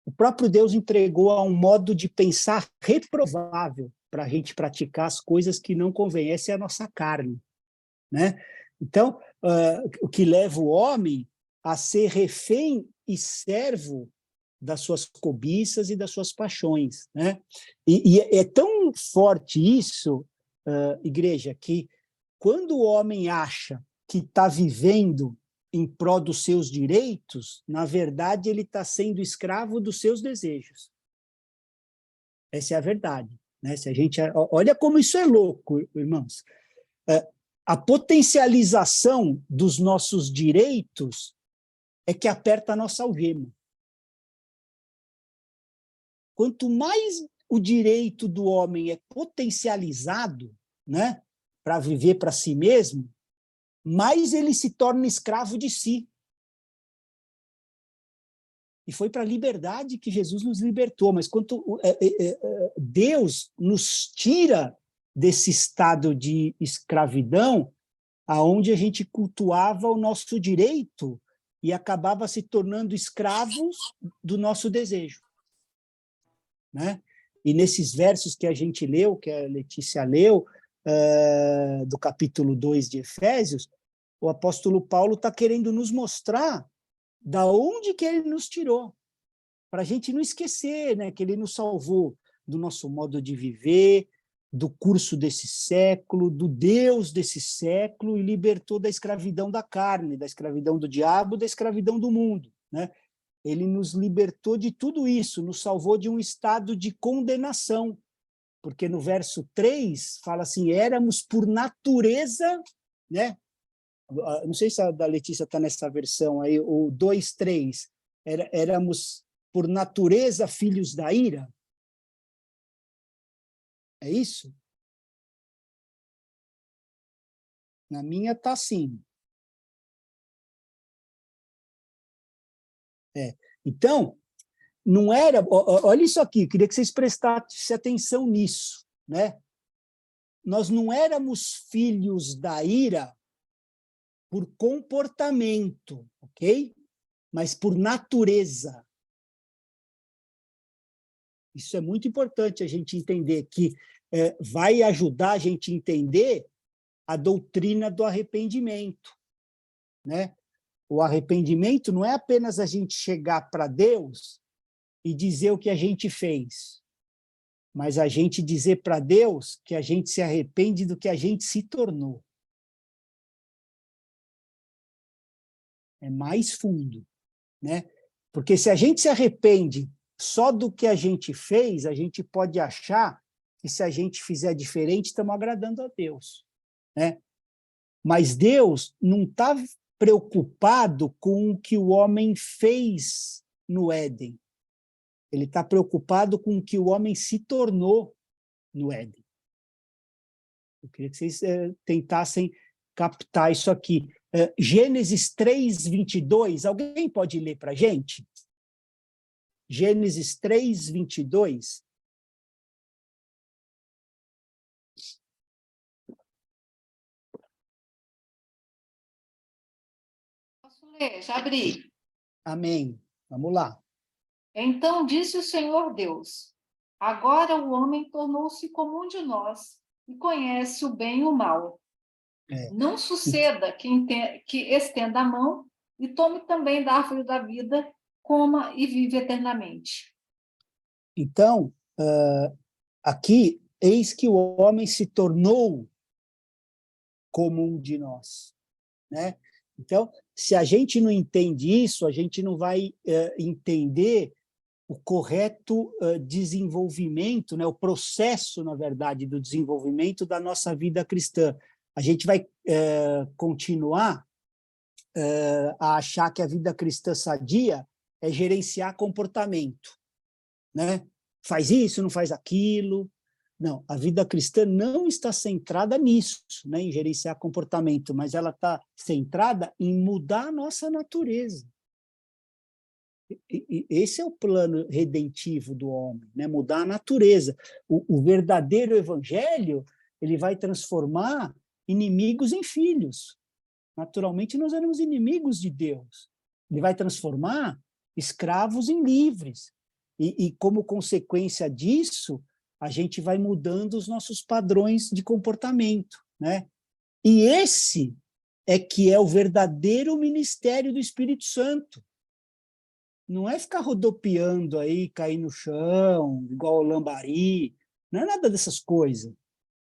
o próprio Deus entregou a um modo de pensar reprovável para a gente praticar as coisas que não convêm. Essa é a nossa carne, né? Então, o que leva o homem a ser refém e servo das suas cobiças e das suas paixões, né? E é tão forte isso, igreja, que quando o homem acha que está vivendo em prol dos seus direitos, na verdade, ele está sendo escravo dos seus desejos. Essa é a verdade, né? Se a gente, olha como isso é louco, irmãos. A potencialização dos nossos direitos é que aperta a nossa algema. Quanto mais o direito do homem é potencializado, né, para viver para si mesmo, mais ele se torna escravo de si. E foi para a liberdade que Jesus nos libertou, mas quanto Deus nos tira desse estado de escravidão, aonde a gente cultuava o nosso direito e acabava se tornando escravos do nosso desejo, né? E nesses versos que a gente leu, que a Letícia leu, do capítulo 2 de Efésios, o apóstolo Paulo está querendo nos mostrar da onde que ele nos tirou, para a gente não esquecer, né, que ele nos salvou do nosso modo de viver, do curso desse século, do Deus desse século, e libertou da escravidão da carne, da escravidão do diabo, da escravidão do mundo, né? Ele nos libertou de tudo isso, nos salvou de um estado de condenação, porque no verso 3 fala assim, éramos por natureza, né? Não sei se a da Letícia está nessa versão aí, o 2:3, éramos por natureza filhos da ira. É isso? Na minha está assim. Então, não era... Olha isso aqui, queria que vocês prestassem atenção nisso, né? Nós não éramos filhos da ira por comportamento, ok? Mas por natureza. Isso é muito importante a gente entender, que vai ajudar a gente a entender a doutrina do arrependimento, né? O arrependimento não é apenas a gente chegar para Deus e dizer o que a gente fez, mas a gente dizer para Deus que a gente se arrepende do que a gente se tornou. É mais fundo, né? Porque se a gente se arrepende só do que a gente fez, a gente pode achar que se a gente fizer diferente, estamos agradando a Deus, né? Mas Deus não está preocupado com o que o homem fez no Éden. Ele está preocupado com o que o homem se tornou no Éden. Eu queria que vocês tentassem captar isso aqui. Gênesis 3:22, alguém pode ler para a gente? Gênesis 3:22. Posso ler? Já abri. Amém. Vamos lá. Então disse o Senhor Deus, agora o homem tornou-se como um de nós e conhece o bem e o mal. Não suceda que estenda a mão e tome também da árvore da vida, coma e vive eternamente. Então, aqui, eis que o homem se tornou como um de nós, né? Então, se a gente não entende isso, a gente não vai entender o correto desenvolvimento, né? O processo, na verdade, do desenvolvimento da nossa vida cristã. A gente vai continuar a achar que a vida cristã sadia é gerenciar comportamento, né? Faz isso, não faz aquilo. Não, a vida cristã não está centrada nisso, né, em gerenciar comportamento, mas ela está centrada em mudar a nossa natureza. E esse é o plano redentivo do homem, né, mudar a natureza. O verdadeiro evangelho, ele vai transformar inimigos em filhos. Naturalmente, nós éramos inimigos de Deus. Ele vai transformar escravos em livres. E como consequência disso, a gente vai mudando os nossos padrões de comportamento, né? E esse é que é o verdadeiro ministério do Espírito Santo. Não é ficar rodopiando aí, cair no chão, igual o lambari, não é nada dessas coisas.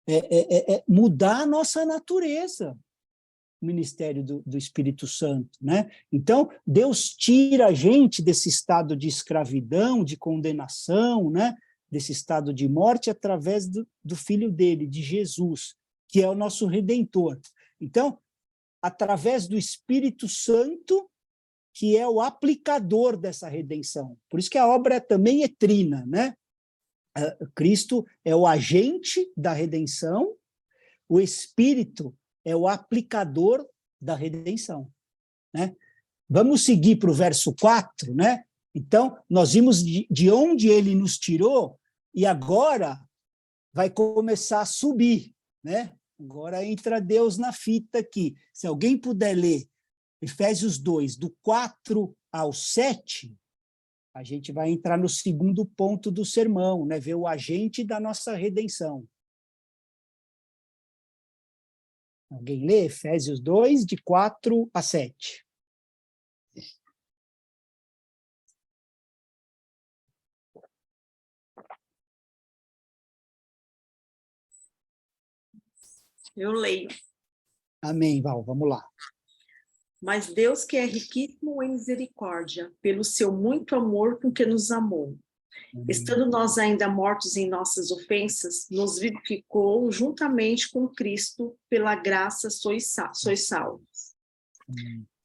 É mudar a nossa natureza, o ministério do Espírito Santo, né? Então, Deus tira a gente desse estado de escravidão, de condenação, né? Desse estado de morte, através do Filho dele, de Jesus, que é o nosso Redentor. Então, através do Espírito Santo, que é o aplicador dessa redenção. Por isso que a obra também é trina, né? Cristo é o agente da redenção, o Espírito é o aplicador da redenção, né? Vamos seguir para o verso 4, né? Então, nós vimos de onde ele nos tirou e agora vai começar a subir, né? Agora entra Deus na fita aqui. Se alguém puder ler Efésios 2, do 4 ao 7, a gente vai entrar no segundo ponto do sermão, né? Ver o agente da nossa redenção. Alguém lê Efésios 2, de 4 a 7. Eu leio. Amém, Val, vamos lá. Mas Deus, que é riquíssimo em misericórdia, pelo seu muito amor com que nos amou, estando nós ainda mortos em nossas ofensas, nos vivificou juntamente com Cristo, pela graça sois salvos.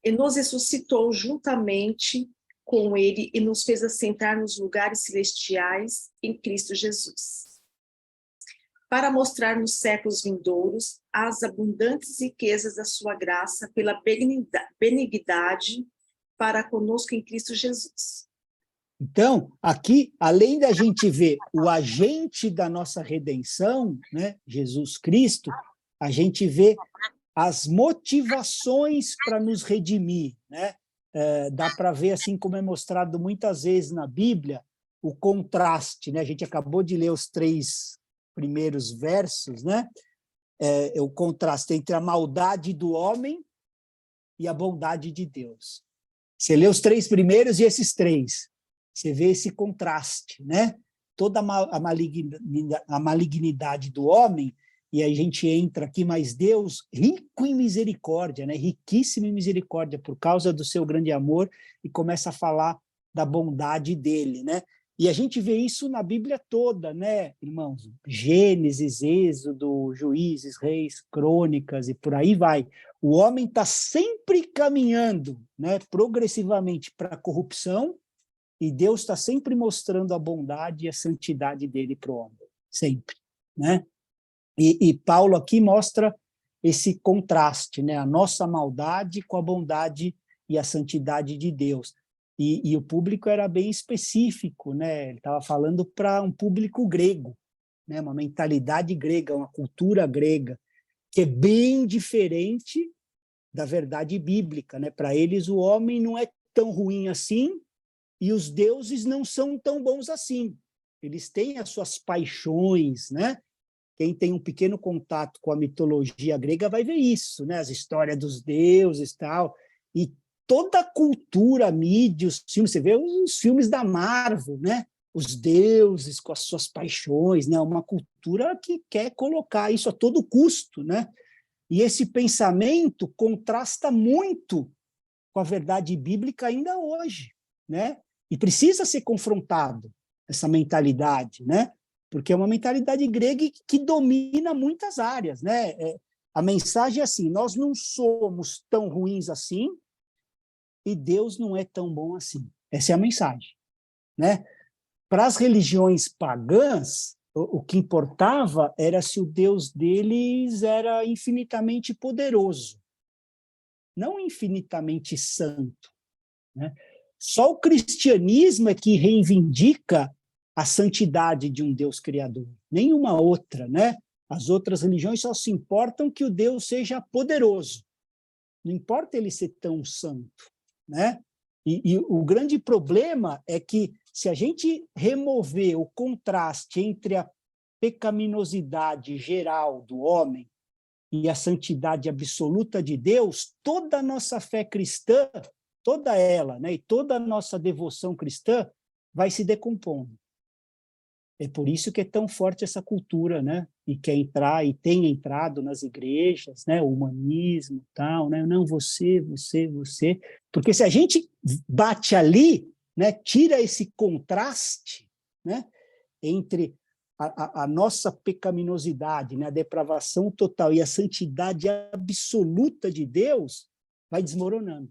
E nos ressuscitou juntamente com ele e nos fez assentar nos lugares celestiais em Cristo Jesus, para mostrar nos séculos vindouros as abundantes riquezas da sua graça pela benignidade para conosco em Cristo Jesus. Então, aqui, além da gente ver o agente da nossa redenção, né, Jesus Cristo, a gente vê as motivações para nos redimir, né? Dá para ver, assim como é mostrado muitas vezes na Bíblia, o contraste, né? A gente acabou de ler os 3 primeiros versos, né? O contraste entre a maldade do homem e a bondade de Deus. Você lê os 3 primeiros e esses 3. Você vê esse contraste, né? Toda a malignidade do homem, e a gente entra aqui, mas Deus, rico em misericórdia, né? Riquíssimo em misericórdia, por causa do seu grande amor, e começa a falar da bondade dele, né? E a gente vê isso na Bíblia toda, né, irmãos? Gênesis, Êxodo, Juízes, Reis, Crônicas, e por aí vai. O homem está sempre caminhando, né, progressivamente para a corrupção, e Deus está sempre mostrando a bondade e a santidade dele para o homem, sempre, né? E Paulo aqui mostra esse contraste, né? A nossa maldade com a bondade e a santidade de Deus. E o público era bem específico, né? Ele estava falando para um público grego, né? Uma mentalidade grega, uma cultura grega, que é bem diferente da verdade bíblica, né? Para eles, o homem não é tão ruim assim, e os deuses não são tão bons assim. Eles têm as suas paixões, né? Quem tem um pequeno contato com a mitologia grega vai ver isso, né? As histórias dos deuses e tal. E toda a cultura, a mídia, os filmes, você vê os filmes da Marvel, né? Os deuses com as suas paixões, né? Uma cultura que quer colocar isso a todo custo, né? E esse pensamento contrasta muito com a verdade bíblica ainda hoje, né? E precisa ser confrontado, essa mentalidade, né? Porque é uma mentalidade grega que domina muitas áreas, né? A mensagem é assim: nós não somos tão ruins assim e Deus não é tão bom assim. Essa é a mensagem, né? Para as religiões pagãs, o que importava era se o Deus deles era infinitamente poderoso, não infinitamente santo, né? Só o cristianismo é que reivindica a santidade de um Deus criador, nenhuma outra, né? As outras religiões só se importam que o Deus seja poderoso. Não importa ele ser tão santo, né? E o grande problema é que, se a gente remover o contraste entre a pecaminosidade geral do homem e a santidade absoluta de Deus, toda a nossa fé cristã, toda ela, né, e toda a nossa devoção cristã vai se decompondo. É por isso que é tão forte essa cultura, né? E quer entrar, e tem entrado nas igrejas, né? O humanismo, tal, né? Não, você. Porque se a gente bate ali, né? Tira esse contraste, né? Entre a nossa pecaminosidade, né? A depravação total e a santidade absoluta de Deus, vai desmoronando,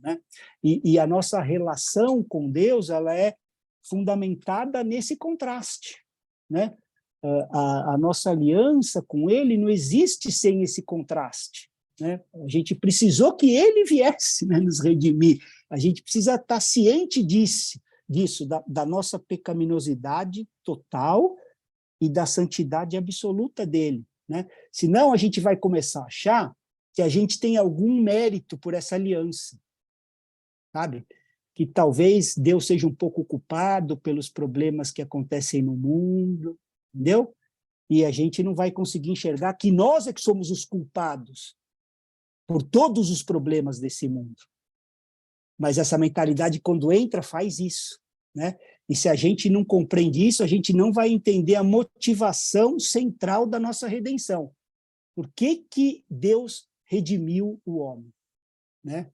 né? E a nossa relação com Deus, ela é fundamentada nesse contraste, né? A nossa aliança com ele não existe sem esse contraste, né? A gente precisou que ele viesse, né, nos redimir. A gente precisa estar ciente disso, da nossa pecaminosidade total e da santidade absoluta dele, né? Senão a gente vai começar a achar que a gente tem algum mérito por essa aliança, sabe? Que talvez Deus seja um pouco culpado pelos problemas que acontecem no mundo, entendeu? E a gente não vai conseguir enxergar que nós é que somos os culpados por todos os problemas desse mundo. Mas essa mentalidade, quando entra, faz isso, né? E se a gente não compreende isso, a gente não vai entender a motivação central da nossa redenção. Por que Deus redimiu o homem, né?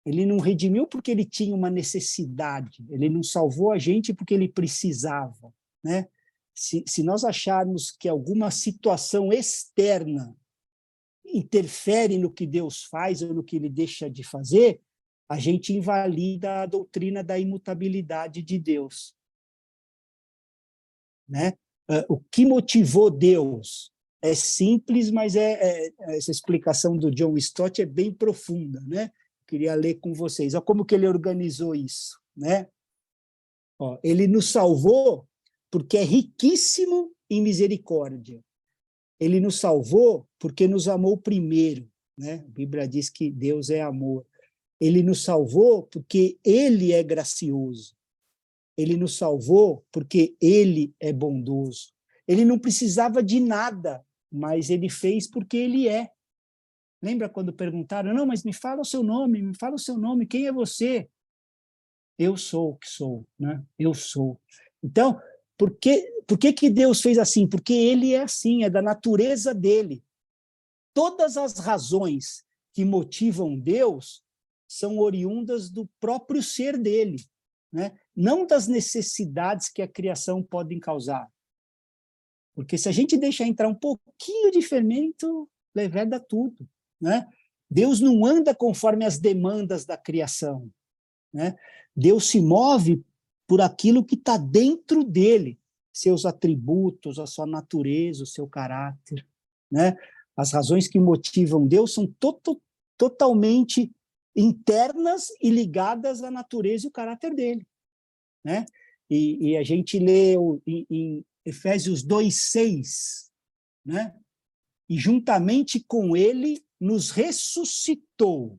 Ele não redimiu porque ele tinha uma necessidade, ele não salvou a gente porque ele precisava, né? Se nós acharmos que alguma situação externa interfere no que Deus faz ou no que ele deixa de fazer, a gente invalida a doutrina da imutabilidade de Deus, né? O que motivou Deus é simples, mas essa explicação do John Stott é bem profunda, né? Queria ler com vocês. Olha como que ele organizou isso, né? Ó, ele nos salvou porque é riquíssimo em misericórdia. Ele nos salvou porque nos amou primeiro, né? A Bíblia diz que Deus é amor. Ele nos salvou porque ele é gracioso. Ele nos salvou porque ele é bondoso. Ele não precisava de nada, mas ele fez porque ele é. Lembra quando perguntaram, não, mas me fala o seu nome, quem é você? Eu sou o que sou, né? Eu sou. Então, por que Deus fez assim? Porque ele é assim, é da natureza dele. Todas as razões que motivam Deus são oriundas do próprio ser dele, né? Não das necessidades que a criação pode causar. Porque se a gente deixar entrar um pouquinho de fermento, leveda tudo, né? Deus não anda conforme as demandas da criação, né? Deus se move por aquilo que está dentro dele, seus atributos, a sua natureza, o seu caráter, né? As razões que motivam Deus são totalmente internas e ligadas à natureza e o caráter dele, né? E a gente lê em Efésios 2:6, né? E juntamente com ele nos ressuscitou,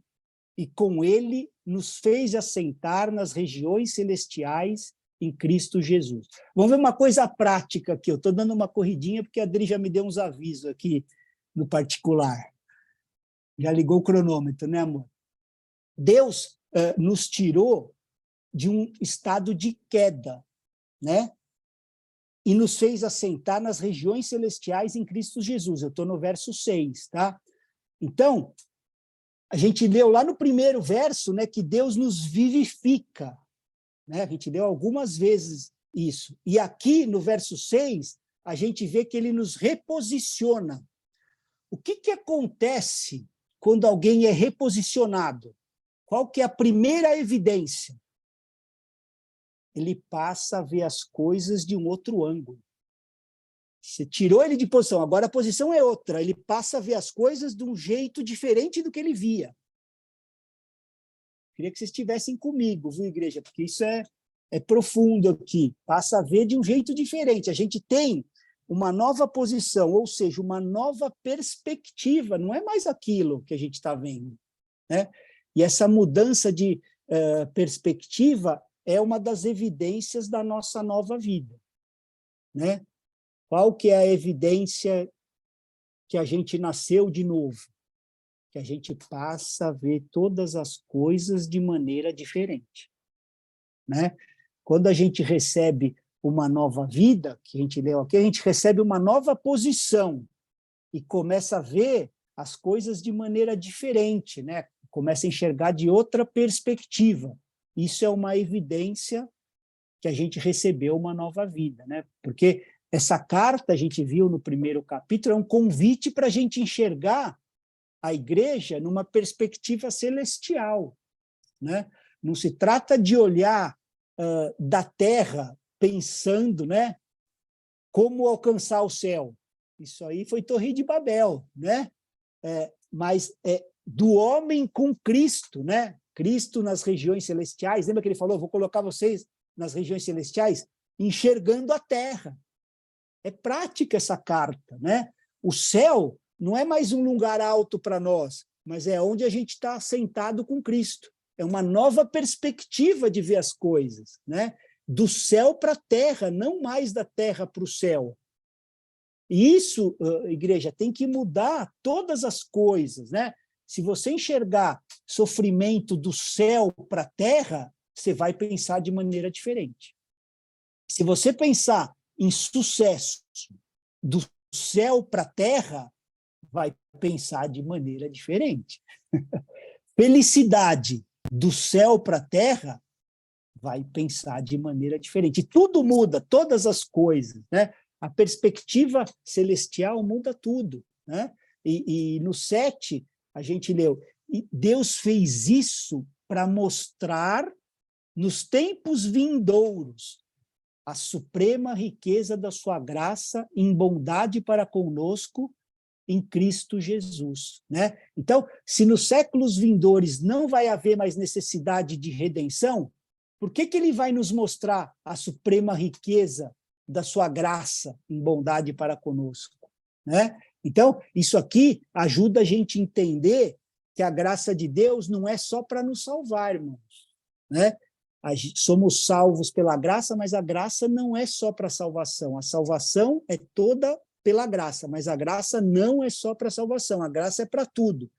e com ele nos fez assentar nas regiões celestiais em Cristo Jesus. Vamos ver uma coisa prática aqui. Eu estou dando uma corridinha porque a Adri já me deu uns avisos aqui no particular. Já ligou o cronômetro, né, amor? Deus nos tirou de um estado de queda, né? E nos fez assentar nas regiões celestiais em Cristo Jesus. Eu estou no verso 6, tá? Então, a gente leu lá no primeiro verso, né, que Deus nos vivifica, né? A gente leu algumas vezes isso. E aqui, no verso 6, a gente vê que ele nos reposiciona. O que acontece quando alguém é reposicionado? Qual que é a primeira evidência? Ele passa a ver as coisas de um outro ângulo. Você tirou ele de posição, agora a posição é outra. Ele passa a ver as coisas de um jeito diferente do que ele via. Queria que vocês estivessem comigo, viu, igreja? Porque isso é profundo aqui. Passa a ver de um jeito diferente. A gente tem uma nova posição, ou seja, uma nova perspectiva. Não é mais aquilo que a gente está vendo, né? E essa mudança de perspectiva é uma das evidências da nossa nova vida, né? Qual que é a evidência que a gente nasceu de novo? Que a gente passa a ver todas as coisas de maneira diferente, né? Quando a gente recebe uma nova vida, que a gente leu aqui, a gente recebe uma nova posição e começa a ver as coisas de maneira diferente, né? Começa a enxergar de outra perspectiva. Isso é uma evidência que a gente recebeu uma nova vida, né? Porque essa carta, a gente viu no primeiro capítulo, é um convite para a gente enxergar a igreja numa perspectiva celestial, né? Não se trata de olhar da terra pensando, né, como alcançar o céu. Isso aí foi Torre de Babel, né? Mas do homem com Cristo, né? Cristo nas regiões celestiais. Lembra que ele falou, vou colocar vocês nas regiões celestiais, enxergando a terra. É prática essa carta, né? O céu não é mais um lugar alto para nós, mas é onde a gente está sentado com Cristo. É uma nova perspectiva de ver as coisas, né? Do céu para a terra, não mais da terra para o céu. E isso, igreja, tem que mudar todas as coisas, né? Se você enxergar sofrimento do céu para a terra, você vai pensar de maneira diferente. Se você pensar em sucesso do céu para a terra, vai pensar de maneira diferente. Felicidade do céu para a terra, vai pensar de maneira diferente. E tudo muda, todas as coisas, né? A perspectiva celestial muda tudo, né? E no 7, a gente leu, e Deus fez isso para mostrar nos tempos vindouros a suprema riqueza da sua graça em bondade para conosco em Cristo Jesus, né? Então, se nos séculos vindouros não vai haver mais necessidade de redenção, por que ele vai nos mostrar a suprema riqueza da sua graça em bondade para conosco, né? Então, isso aqui ajuda a gente a entender que a graça de Deus não é só para nos salvar, irmãos, né? Somos salvos pela graça, mas a graça não é só para a salvação. A salvação é toda pela graça, mas a graça não é só para a salvação, a graça é para tudo.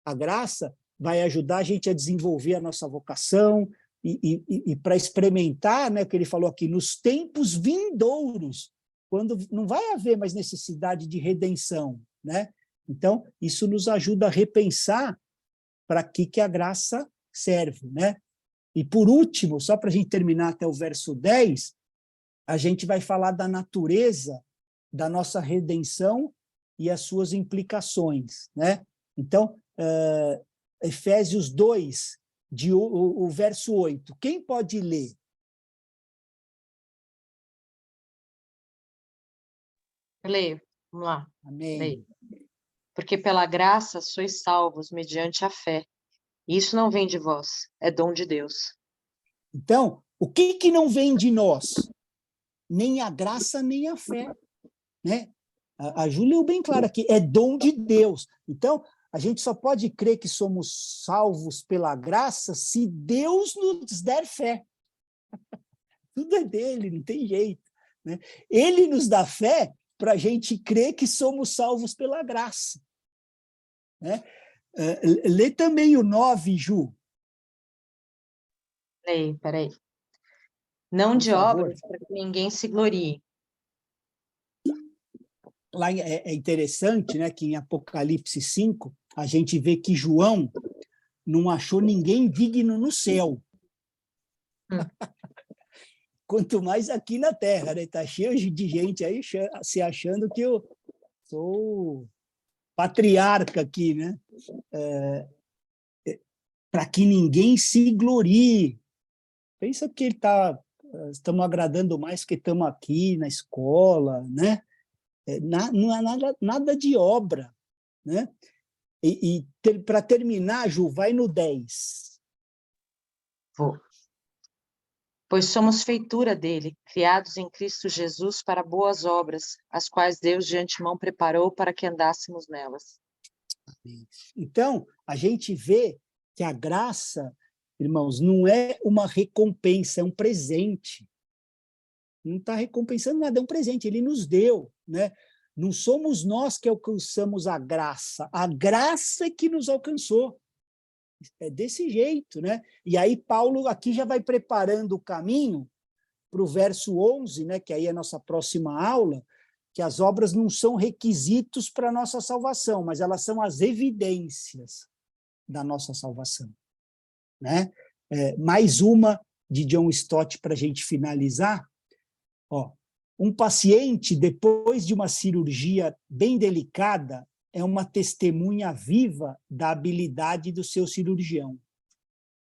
A graça vai ajudar a gente a desenvolver a nossa vocação e para experimentar, né, o que ele falou aqui, nos tempos vindouros, quando não vai haver mais necessidade de redenção, né? Então, isso nos ajuda a repensar para que a graça serve, né? E, por último, só para a gente terminar até o verso 10, a gente vai falar da natureza da nossa redenção e as suas implicações, né? Então, Efésios 2, o verso 8. Quem pode ler? Leio, vamos lá. Amém. Leio. Porque pela graça sois salvos mediante a fé. Isso não vem de vós, é dom de Deus. Então, o que não vem de nós? Nem a graça, nem a fé, né? A Júlia é bem clara aqui, é dom de Deus. Então, a gente só pode crer que somos salvos pela graça se Deus nos der fé. Tudo é dele, não tem jeito, né? Ele nos dá fé para a gente crer que somos salvos pela graça, né? Lê também o 9, Ju. Leio, peraí. Não Por de favor. obras para que ninguém se glorie. Lá é interessante, né, que em Apocalipse 5, a gente vê que João não achou ninguém digno no céu. Quanto mais aqui na Terra, né? Está cheio de gente aí se achando que eu sou patriarca aqui, né? Para que ninguém se glorie. Pensa que estamos agradando mais que estamos aqui na escola, né? Não há nada de obra, né? Para terminar, Ju, vai no 10. Vou. Pois somos feitura dele, criados em Cristo Jesus para boas obras, as quais Deus de antemão preparou para que andássemos nelas. Então, a gente vê que a graça, irmãos, não é uma recompensa, é um presente. Não está recompensando nada, é um presente, ele nos deu, né? Não somos nós que alcançamos a graça é que nos alcançou. É desse jeito, né? E aí Paulo aqui já vai preparando o caminho para o verso 11, né, que aí é a nossa próxima aula, que as obras não são requisitos para a nossa salvação, mas elas são as evidências da nossa salvação, né? Mais uma de John Stott para a gente finalizar. Ó, um paciente, depois de uma cirurgia bem delicada, é uma testemunha viva da habilidade do seu cirurgião.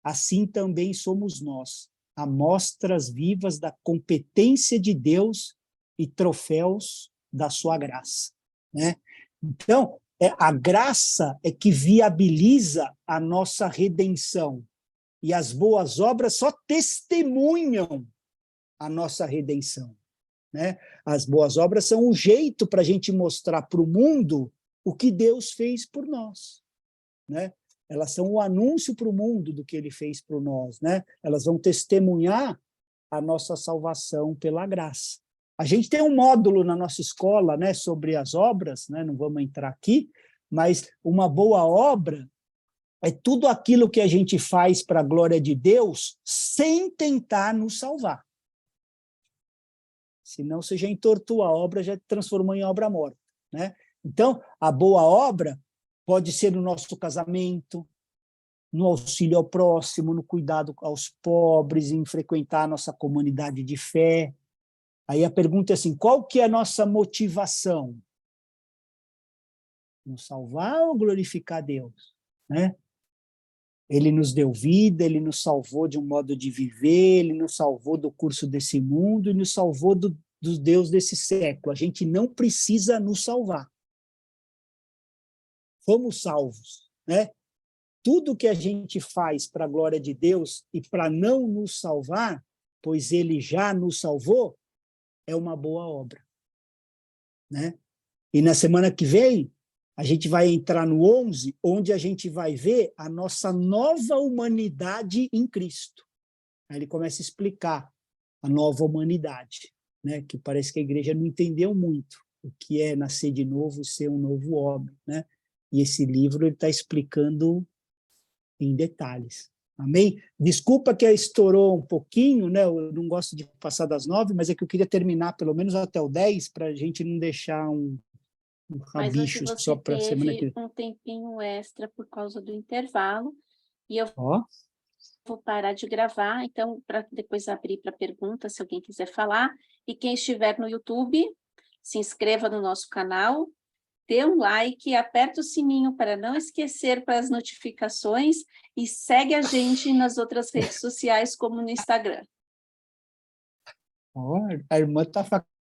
Assim também somos nós, amostras vivas da competência de Deus e troféus da sua graça, né? Então, a graça é que viabiliza a nossa redenção, e as boas obras só testemunham a nossa redenção, né? As boas obras são um jeito para a gente mostrar para o mundo o que Deus fez por nós, né? Elas são o anúncio para o mundo do que ele fez por nós, né? Elas vão testemunhar a nossa salvação pela graça. A gente tem um módulo na nossa escola, né, sobre as obras, né? Não vamos entrar aqui, mas uma boa obra é tudo aquilo que a gente faz para a glória de Deus sem tentar nos salvar. Senão você já entortou a obra, já transformou em obra morta, né? Então, a boa obra pode ser no nosso casamento, no auxílio ao próximo, no cuidado aos pobres, em frequentar a nossa comunidade de fé. Aí a pergunta é assim, qual que é a nossa motivação? Nos salvar ou glorificar Deus, né? Ele nos deu vida, ele nos salvou de um modo de viver, ele nos salvou do curso desse mundo e nos salvou do Deus desse século. A gente não precisa nos salvar. Fomos salvos, né? Tudo que a gente faz para a glória de Deus e para não nos salvar, pois ele já nos salvou, é uma boa obra, né? E na semana que vem, a gente vai entrar no 11, onde a gente vai ver a nossa nova humanidade em Cristo. Aí ele começa a explicar a nova humanidade, né? Que parece que a igreja não entendeu muito o que é nascer de novo e ser um novo homem, né? E esse livro está explicando em detalhes. Amém? Desculpa que estourou um pouquinho, né? Eu não gosto de passar das 9, mas é que eu queria terminar pelo menos até o 10, para a gente não deixar um Mas hoje rabicho você só para a semana que teve vem. um tempinho extra por causa do intervalo, e eu Ó, vou parar de gravar, então, para depois abrir para pergunta, se alguém quiser falar. E quem estiver no YouTube, se inscreva no nosso canal, dê um like, aperta o sininho para não esquecer para as notificações e segue a gente nas outras redes sociais, como no Instagram. ó, a irmã está